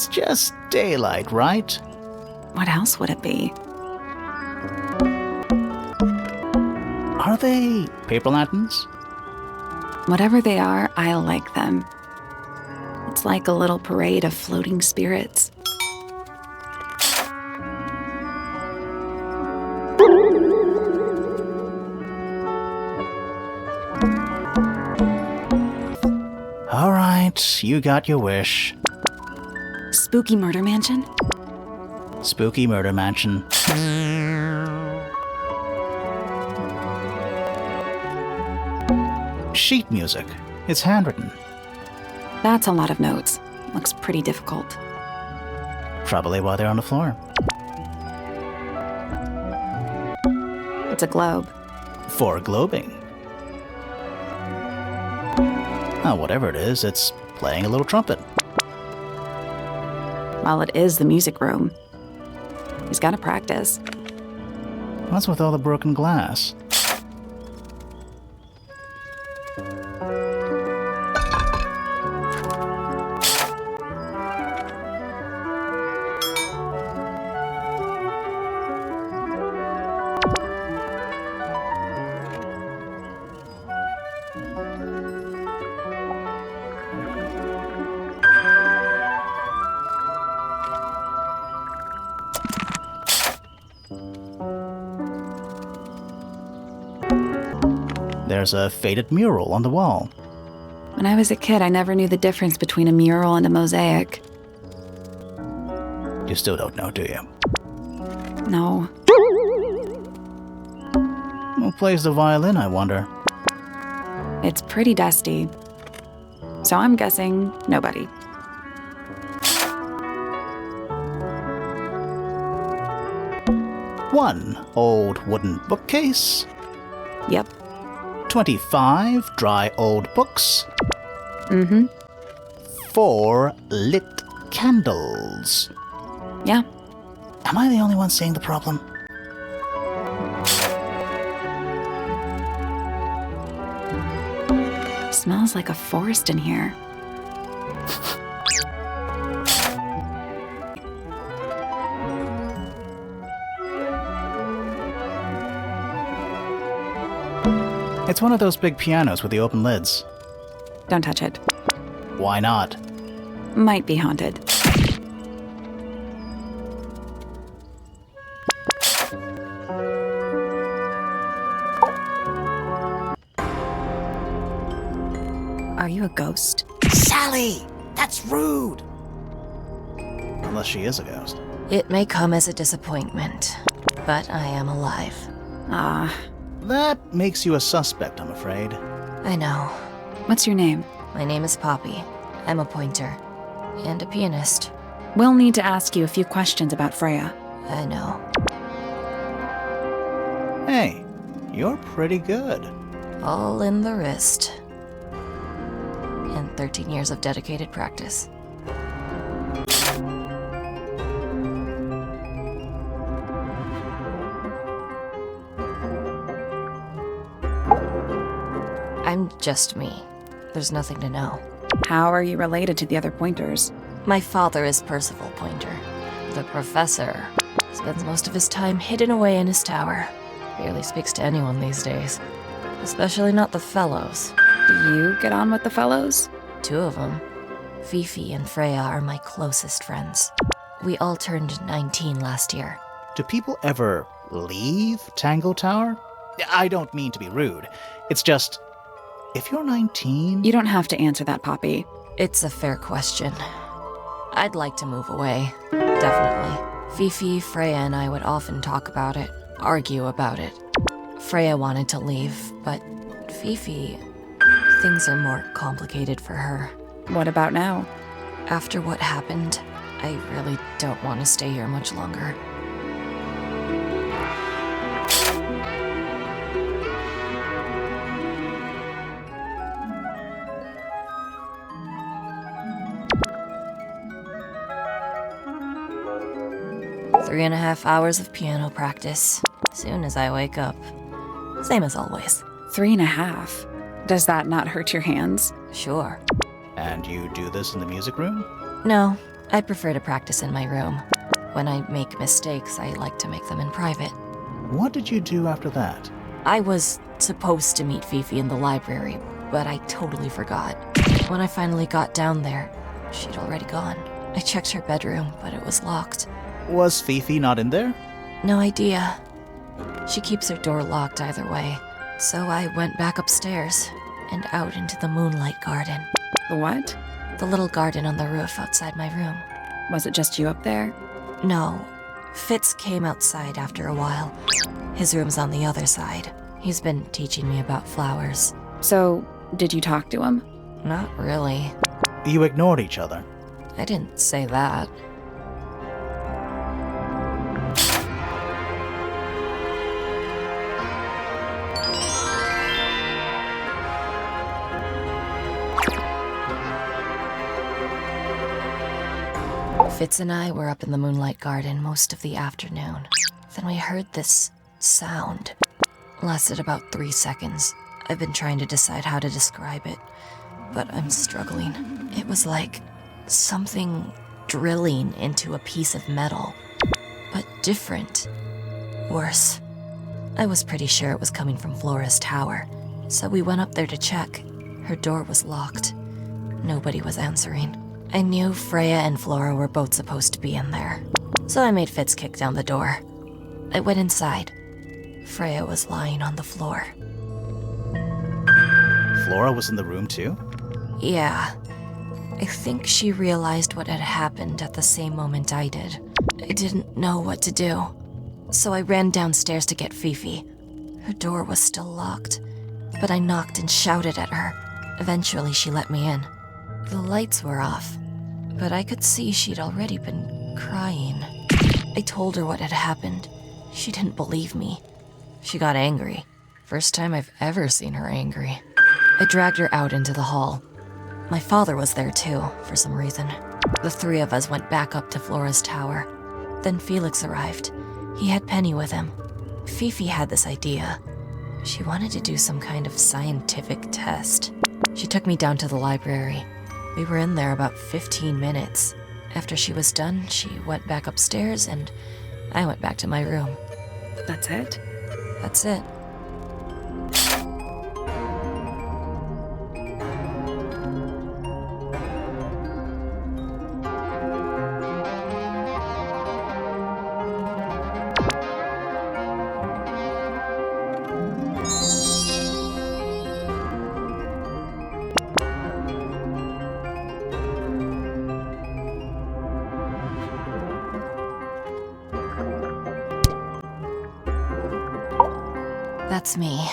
It's just daylight, right? What else would it be? Are they paper lanterns? Whatever they are, I like them. It's like a little parade of floating spirits. All right, you got your wish. Spooky murder mansion? Spooky murder mansion. Sheet music. It's handwritten. That's a lot of notes. Looks pretty difficult. Probably why they're on the floor. It's a globe. For globing. Oh, whatever it is, it's playing a little trumpet. Well, it is the music room. He's got to practice. What's with all the broken glass? There's a faded mural on the wall. When I was a kid, I never knew the difference between a mural and a mosaic. You still don't know, do you? No. Who plays the violin, I wonder? It's pretty dusty. So I'm guessing nobody. One old wooden bookcase. Yep. 25 dry old books. Mm-hmm. 4 lit candles. Yeah. Am I the only one seeing the problem? Smells like a forest in here. It's one of those big pianos with the open lids. Don't touch it. Why not? Might be haunted. Are you a ghost? Sally! That's rude! Unless she is a ghost. It may come as a disappointment, but I am alive. Ah, That makes you a suspect, I'm afraid. I know. what's your name? My name is Poppy. I'm a pointer. And a pianist. We'll need to ask you a few questions about Freya. I know. Hey, you're pretty good. All in the wrist. And 13 years of dedicated practice. I'm just me. There's nothing to know. How are you related to the other pointers? My father is Percival Pointer. The professor spends most of his time hidden away in his tower. Barely speaks to anyone these days. Especially not the fellows. Do you get on with the fellows? 2 of them. Fifi and Freya are my closest friends. We all turned 19 last year. Do people ever leave Tangle Tower? I don't mean to be rude. It's just, if you're 19... You don't have to answer that, Poppy. It's a fair question. I'd like to move away. Definitely. Fifi, Freya, and I would often talk about it, argue about it. Freya wanted to leave, but Fifi... Things are more complicated for her. What about now? After what happened, I really don't want to stay here much longer. Three and a half hours of piano practice. Soon as I wake up. Same as always. 3.5. Does that not hurt your hands? Sure. And you do this in the music room? No, I prefer to practice in my room. When I make mistakes, I like to make them in private. What did you do after that? I was supposed to meet Fifi in the library, but I totally forgot. When I finally got down there, she'd already gone. I checked her bedroom, but it was locked. Was Fifi not in there? No idea. She keeps her door locked either way. So I went back upstairs and out into the moonlight garden. The what? The little garden on the roof outside my room. Was it just you up there? No. Fitz came outside after a while. His room's on the other side. He's been teaching me about flowers. So, did you talk to him? Not really. You ignored each other. I didn't say that. Fitz and I were up in the moonlight garden most of the afternoon. Then we heard this sound. Lasted about 3 seconds. I've been trying to decide how to describe it, but I'm struggling. It was like something drilling into a piece of metal, but different. Worse. I was pretty sure it was coming from Flora's tower, so we went up there to check. Her door was locked. Nobody was answering. I knew Freya and Flora were both supposed to be in there, so I made Fitz kick down the door. I went inside. Freya was lying on the floor. Flora was in the room too? Yeah. I think she realized what had happened at the same moment I did. I didn't know what to do, so I ran downstairs to get Fifi. Her door was still locked, but I knocked and shouted at her. Eventually, she let me in. The lights were off, but I could see she'd already been crying. I told her what had happened. She didn't believe me. She got angry. First time I've ever seen her angry. I dragged her out into the hall. My father was there too, for some reason. The three of us went back up to Flora's tower. Then Felix arrived. He had Penny with him. Fifi had this idea. She wanted to do some kind of scientific test. She took me down to the library. We were in there about 15 minutes. After she was done, she went back upstairs and I went back to my room. That's it? That's it. That's me.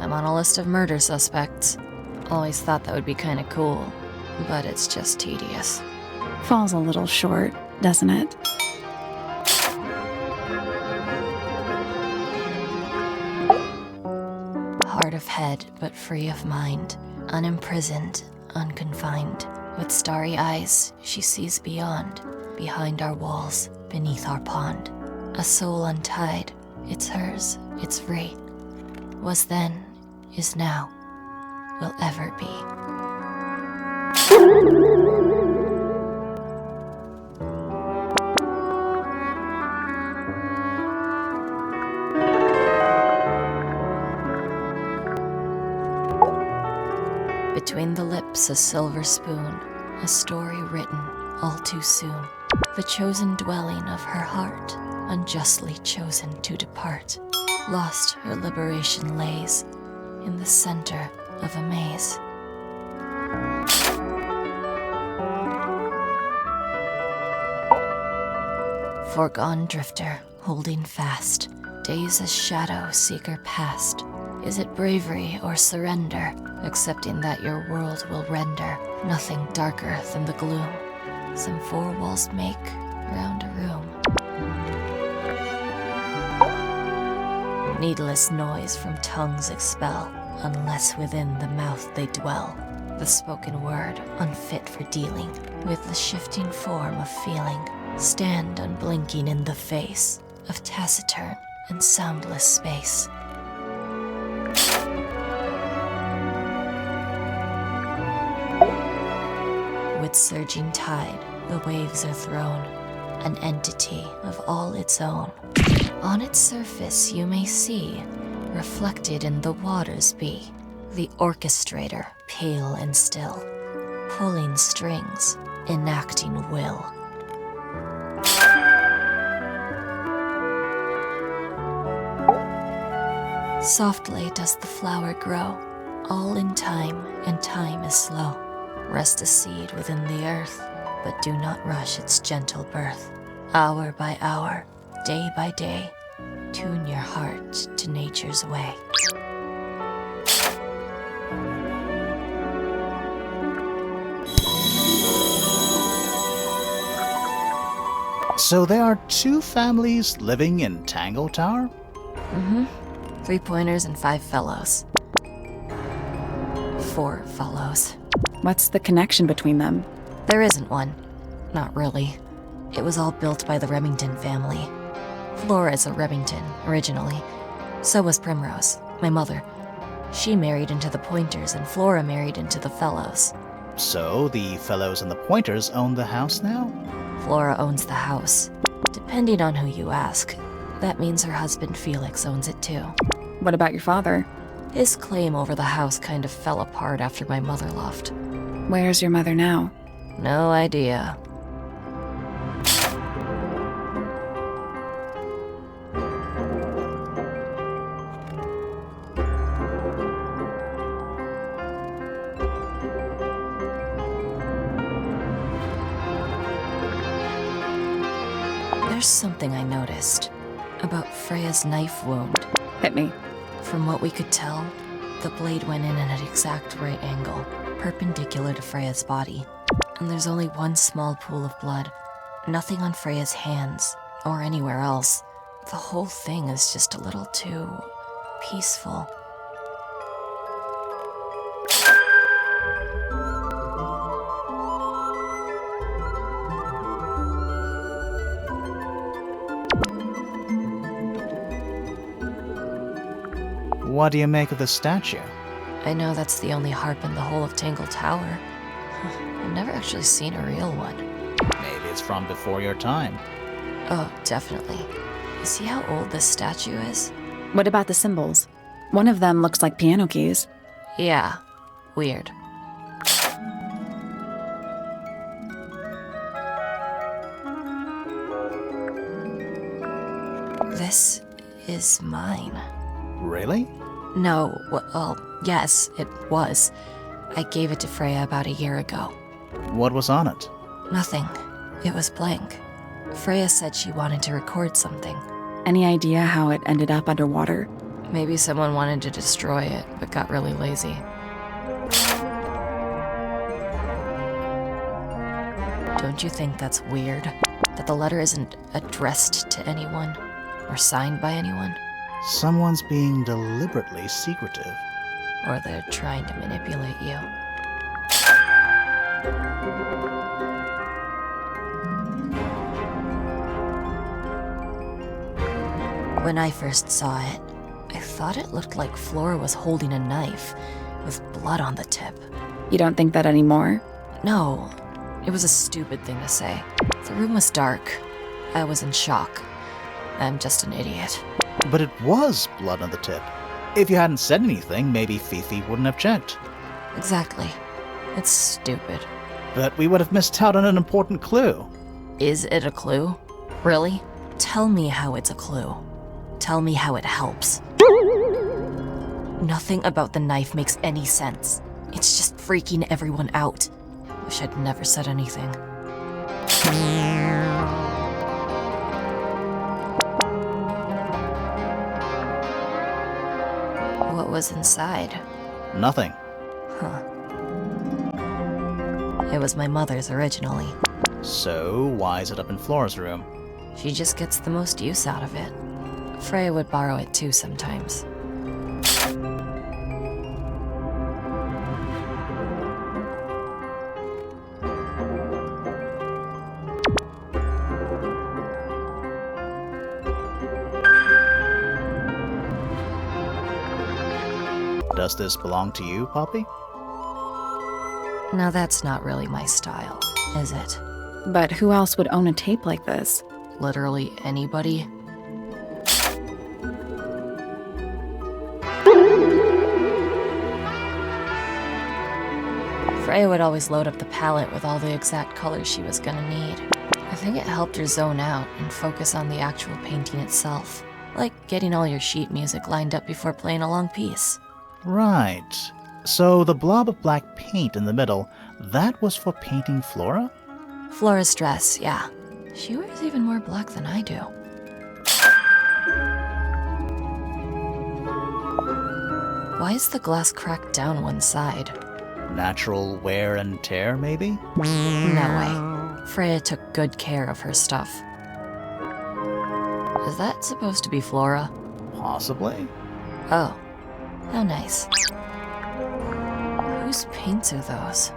I'm on a list of murder suspects. Always thought that would be kinda cool, but it's just tedious. Falls a little short, doesn't it? Hard of head, but free of mind. Unimprisoned, unconfined. With starry eyes, she sees beyond. Behind our walls, beneath our pond. A soul untied, it's hers, it's free. Was then, is now, will ever be. Between the lips a silver spoon, a story written all too soon. The chosen dwelling of her heart, unjustly chosen to depart. Lost her liberation lays in the center of a maze. Foregone drifter, holding fast, days as shadow seeker past. Is it bravery or surrender, accepting that your world will render nothing darker than the gloom some four walls make round a room? Needless noise from tongues expel, unless within the mouth they dwell. The spoken word unfit for dealing with the shifting form of feeling. Stand unblinking in the face of taciturn and soundless space. With surging tide, the waves are thrown, an entity of all its own. On its surface you may see, reflected in the waters be, the orchestrator, pale and still, pulling strings, enacting will. Softly does the flower grow, all in time, and time is slow. Rest a seed within the earth, but do not rush its gentle birth. Hour by hour, day by day, tune your heart to nature's way. So there are 2 families living in Tangle Tower? 3 pointers and 5 fellows. 4 fellows. What's the connection between them? There isn't one. Not really. It was all built by the Remington family. Flora's a Remington, originally. So was Primrose, my mother. She married into the Pointers, and Flora married into the Fellows. So the Fellows and the Pointers own the house now? Flora owns the house. Depending on who you ask, that means her husband Felix owns it too. What about your father? His claim over the house kind of fell apart after my mother left. Where's your mother now? No idea. There's something I noticed about Freya's knife wound. Hit me. From what we could tell, the blade went in at an exact right angle, perpendicular to Freya's body. And there's only one small pool of blood. Nothing on Freya's hands, or anywhere else. The whole thing is just a little too peaceful. What do you make of the statue? I know that's the only harp in the whole of Tangle Tower. I've never actually seen a real one. Maybe it's from before your time. Oh, definitely. You see how old this statue is? What about the symbols? One of them looks like piano keys. Yeah, weird. This is mine. Really? No, well, yes, it was. I gave it to Freya about a year ago. What was on it? Nothing. It was blank. Freya said she wanted to record something. Any idea how it ended up underwater? Maybe someone wanted to destroy it, but got really lazy. Don't you think that's weird? That the letter isn't addressed to anyone? Or signed by anyone? Someone's being deliberately secretive. Or they're trying to manipulate you. When I first saw it, I thought it looked like Flora was holding a knife, with blood on the tip. You don't think that anymore? No, it was a stupid thing to say. The room was dark. I was in shock. I'm just an idiot. But it was blood on the tip. If you hadn't said anything, maybe Fifi wouldn't have checked. Exactly. It's stupid. But we would have missed out on an important clue. Is it a clue? Really? Tell me how it's a clue. Tell me how it helps. Nothing about the knife makes any sense. It's just freaking everyone out. Wish I'd never said anything. What was inside? Nothing. Huh. It was my mother's originally. So, why is it up in Flora's room? She just gets the most use out of it. Freya would borrow it too sometimes. Does this belong to you, Poppy? Now that's not really my style, is it? But who else would own a tape like this? Literally anybody. Freya would always load up the palette with all the exact colors she was gonna need. I think it helped her zone out and focus on the actual painting itself, like getting all your sheet music lined up before playing a long piece. Right. So the blob of black paint in the middle, that was for painting Flora? Flora's dress, yeah. She wears even more black than I do. Why is the glass cracked down one side? Natural wear and tear, maybe? No way. Freya took good care of her stuff. Is that supposed to be Flora? Possibly. Oh. How nice. Whose paints are those?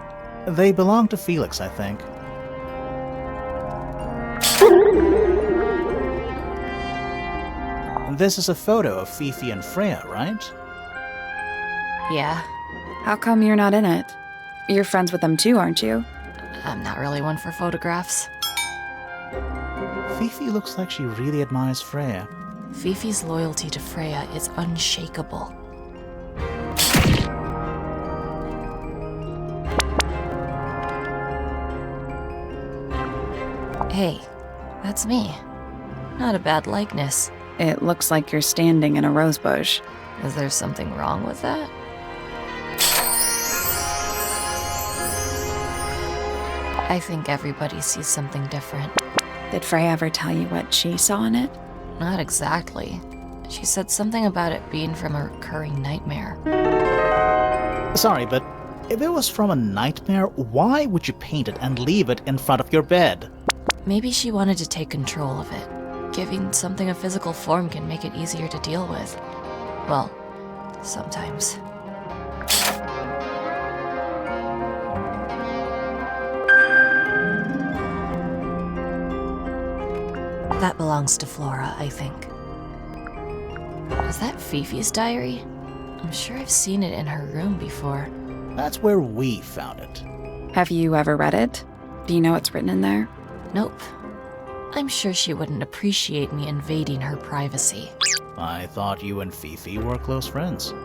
They belong to Felix, I think. This is a photo of Fifi and Freya, right? Yeah. How come you're not in it? You're friends with them too, aren't you? I'm not really one for photographs. Fifi looks like she really admires Freya. Fifi's loyalty to Freya is unshakable. Hey, that's me. Not a bad likeness. It looks like you're standing in a rose bush. Is there something wrong with that? I think everybody sees something different. Did Freya ever tell you what she saw in it? Not exactly. She said something about it being from a recurring nightmare. Sorry, but if it was from a nightmare, why would you paint it and leave it in front of your bed? Maybe she wanted to take control of it. Giving something a physical form can make it easier to deal with. Well, sometimes. That belongs to Flora, I think. Is that Fifi's diary? I'm sure I've seen it in her room before. That's where we found it. Have you ever read it? Do you know what's written in there? Nope. I'm sure she wouldn't appreciate me invading her privacy. I thought you and Fifi were close friends.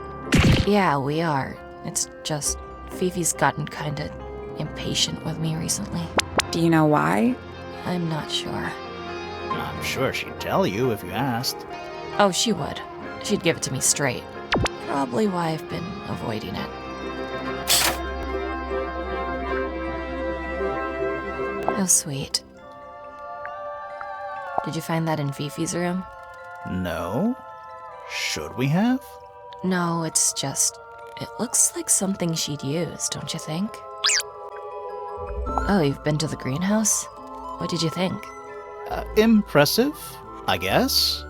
Yeah, we are. It's just Fifi's gotten kinda impatient with me recently. Do you know why? I'm not sure. I'm sure she'd tell you if you asked. Oh, she would. She'd give it to me straight. Probably why I've been avoiding it. Oh, sweet. Did you find that in Fifi's room? No? Should we have? No, it's just... It looks like something she'd use, don't you think? Oh, you've been to the greenhouse? What did you think? Impressive, I guess.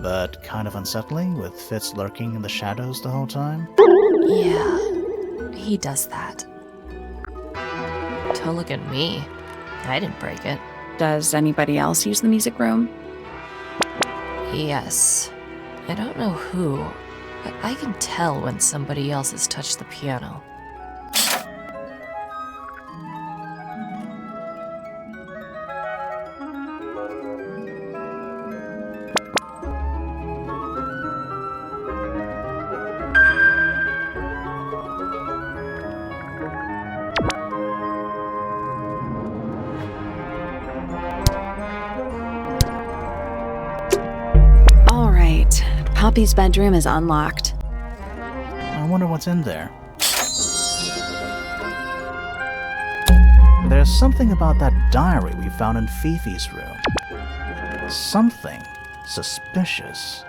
But kind of unsettling, with Fitz lurking in the shadows the whole time. Yeah, he does that. Don't look at me. I didn't break it. Does anybody else use the music room? Yes. I don't know who, but I can tell when somebody else has touched the piano. Poppy's bedroom is unlocked. I wonder what's in there. There's something about that diary we found in Fifi's room. Something suspicious.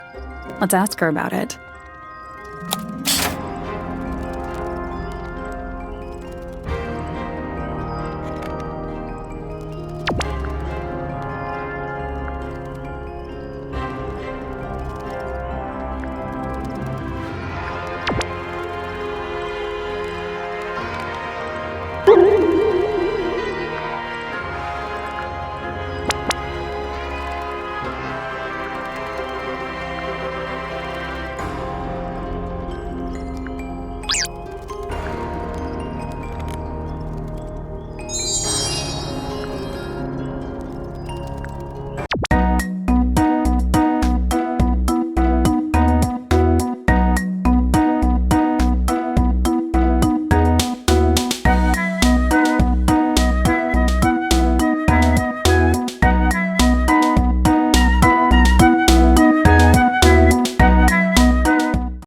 Let's ask her about it.